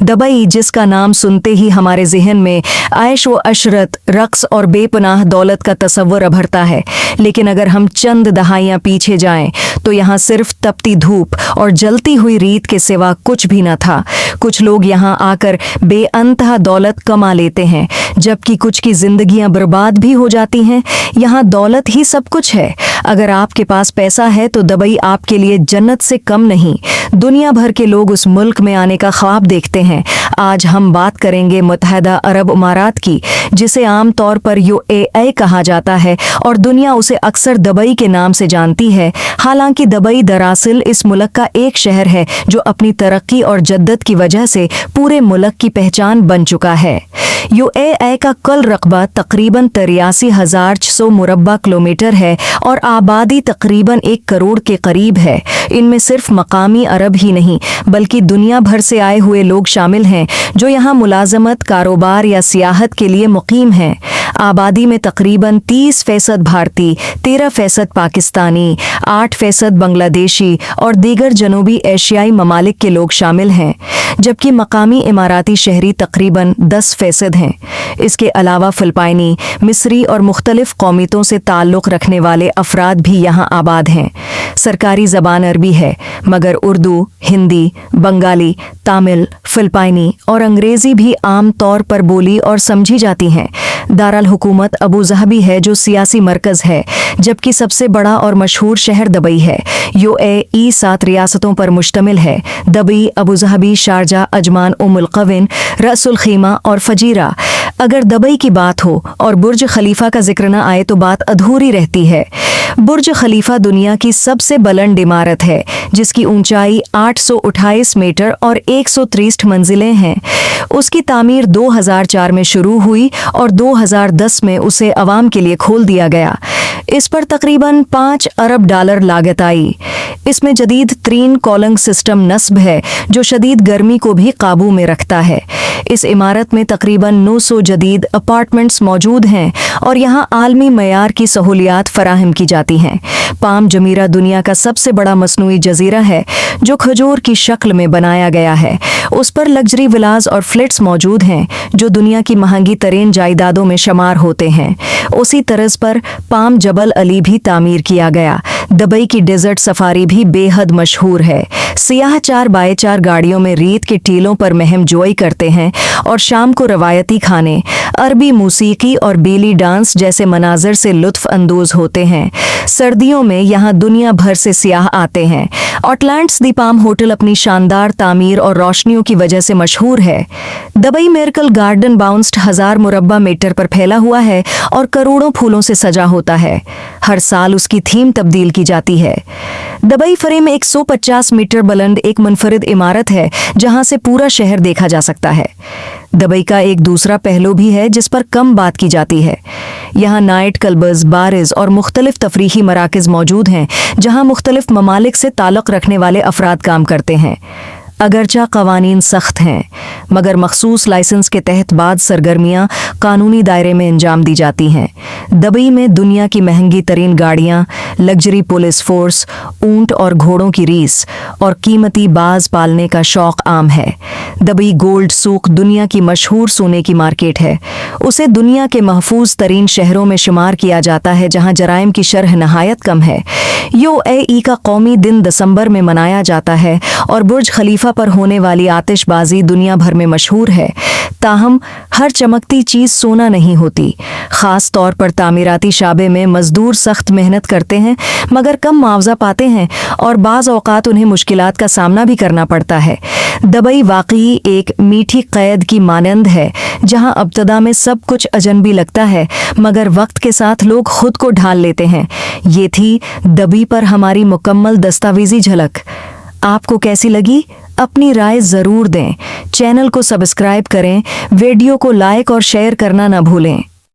Dubai, जिसका नाम सुनते ही हमारे जहन में ऐश व अशरत, रक्स और बेपनाह दौलत का तस्वर अभरता है। लेकिन अगर हम चंद दहाइयां पीछे जाएं तो यहाँ सिर्फ तपती धूप और जलती हुई रीत के सिवा कुछ भी न था। कुछ लोग यहाँ आकर बेअंतहा दौलत कमा लेते हैं, जबकि कुछ की जिंदगियां बर्बाद भी हो जाती हैं। यहाँ दौलत ही सब कुछ है। अगर आपके पास पैसा है तो दबई आपके लिए जन्नत से कम नहीं। दुनिया भर के लोग उस मुल्क में आने का ख्वाब देखते हैं। आज हम बात करेंगे मुत्तहदा अरब अमारात की, जिसे आमतौर पर यूएई कहा जाता है और दुनिया उसे अक्सर दबई के नाम से जानती है। हालांकि दबई दरअसल इस मुल्क का एक शहर है जो अपनी तरक्की और जद्दत की वजह से पूरे मुल्क की पहचान बन चुका है। यूएई का कुल रकबा तकरीबन 83,600 मुरब्बा किलोमीटर है और आबादी तकरीबन 1 करोड़ के करीब है। इनमें सिर्फ मकामी अरब ही नहीं बल्कि दुनिया भर से आए हुए लोग शामिल हैं जो यहाँ मुलाजमत, कारोबार या सियाहत के लिए मुकीम हैं। आबादी में तकरीबन 30% भारतीय, 13% पाकिस्तानी, 8% बांग्लादेशी और दीगर जनूबी एशियाई ममालिक के लोग शामिल हैं, जबकि मकामी इमाराती शहरी तकरीबन 10% हैं। इसके अलावा फिलिपाइनी, मिस्री और मुख्तलिफ कौमियतों से ताल्लुक़ रखने वाले अफराद भी यहाँ आबाद हैं। सरकारी ज़बान अरबी है, मगर उर्दू, हिंदी, बंगाली, तमिल, फिलिपाइनी और अंग्रेज़ी भी आम तौर पर बोली और समझी जाती हैं। दारुल हुकूमत अबू ज़हबी है जो सियासी मरकज़ है, जबकि सबसे बड़ा और मशहूर शहर दबई है। यूएई 7 रियासतों पर मुश्तमिल है: Dubai, Abu Dhabi, Sharjah, Ajman, उमुल क़विन, रअसुल ख़ीमा और फजीरा। अगर दबई की बात हो और बुर्ज खलीफा का जिक्र न आए तो बात अधूरी रहती है। बुर्ज खलीफा दुनिया की सबसे बुलंद इमारत है, जिसकी ऊंचाई 828 मीटर और 130 मंजिलें हैं। उसकी तामीर 2004 में शुरू हुई और 2010 में उसे अवाम के लिए खोल दिया गया। इस पर तकरीबन $5 अरब लागत आई। इसमें जदीद तरीन कॉलिंग सिस्टम नस्ब है जो शदीद गर्मी को भी काबू में रखता है। इस इमारत में तकरीबन 900 जदीद अपार्टमेंट्स मौजूद हैं और यहाँ आलमी मयार की सहूलियात फराहम की जाती हैं। पाम जमीरा दुनिया का सबसे बड़ा मसनूई जजीरा है जो खजूर की शक्ल में बनाया गया है। उस पर लग्जरी विलास और फ्लैट्स मौजूद हैं जो दुनिया की महंगी तरीन जायदादों में शुमार होते हैं। उसी तर्ज पर पाम जबल अली भी तामीर किया गया। दबई की डेजर्ट सफारी भी बेहद मशहूर है। सियाह 4x4 गाड़ियों में रीत के टीलों पर महम जोई करते हैं और शाम को रवायती खाने, अरबी मूसीकी और बेली डांस जैसे मनाजर से लुत्फ अंदोज होते हैं। सर्दियों में यहाँ दुनिया भर से सियाह आते हैं। ऑटलैंड्स दी पाम होटल अपनी शानदार तामीर और रोशनियों की वजह से मशहूर है। दबई मिरेकल गार्डन बाउंस्ड 1000 मुरब्बा मीटर पर फैला हुआ है और करोड़ों फूलों से सजा होता है। हर साल उसकी थीम तब्दील की जाती है। दबई फ्रेम 150 मीटर बुलंद एक मुनफरिद इमारत है जहां से पूरा शहर देखा जा सकता है। दबई का एक दूसरा पहलू भी है जिस पर कम बात की जाती है। यहाँ नाइट क्लब्स, बार्स और मुख्तलिफ तफरीही मराकज़ मौजूद हैं जहाँ मुख्तलिफ ममालिक से ताल्लुक़ रखने वाले अफराद काम करते हैं। अगरचा कवानीन सख्त हैं, मगर मखसूस लाइसेंस के तहत बाद सरगर्मियाँ कानूनी दायरे में अंजाम दी जाती हैं। दबई में दुनिया की महंगी तरीन गाड़ियाँ, लग्जरी पुलिस फोर्स, ऊंट और घोड़ों की रीस और कीमती बाज पालने का शौक आम है। दबई गोल्ड सूक दुनिया की मशहूर सोने की मार्केट है। उसे दुनिया के महफूज तरीन शहरों में शुमार किया जाता है जहाँ जराइम की शरह नहायत कम है। यूएई का कौमी दिन दिसंबर में मनाया जाता है और बुर्ज खलीफा पर होने वाली आतिशबाजी दुनिया भर में मशहूर है। ताहम हर चमकती चीज़ सोना नहीं होती। ख़ास तौर पर तामीराती शाबे में मज़दूर सख्त मेहनत करते हैं मगर कम मुआवजा पाते हैं और बाज़ औक़ात उन्हें मुश्किलात का सामना भी करना पड़ता है। दबई वाकई एक मीठी क़ैद की मानंद है जहां अब्तदा में सब कुछ अजनबी लगता है मगर वक्त के साथ लोग खुद को ढाल लेते हैं। ये थी दबई पर हमारी मुकम्मल दस्तावेजी झलक। आपको कैसी लगी? अपनी राय ज़रूर दें। चैनल को सब्सक्राइब करें, वीडियो को लाइक और शेयर करना न भूलें।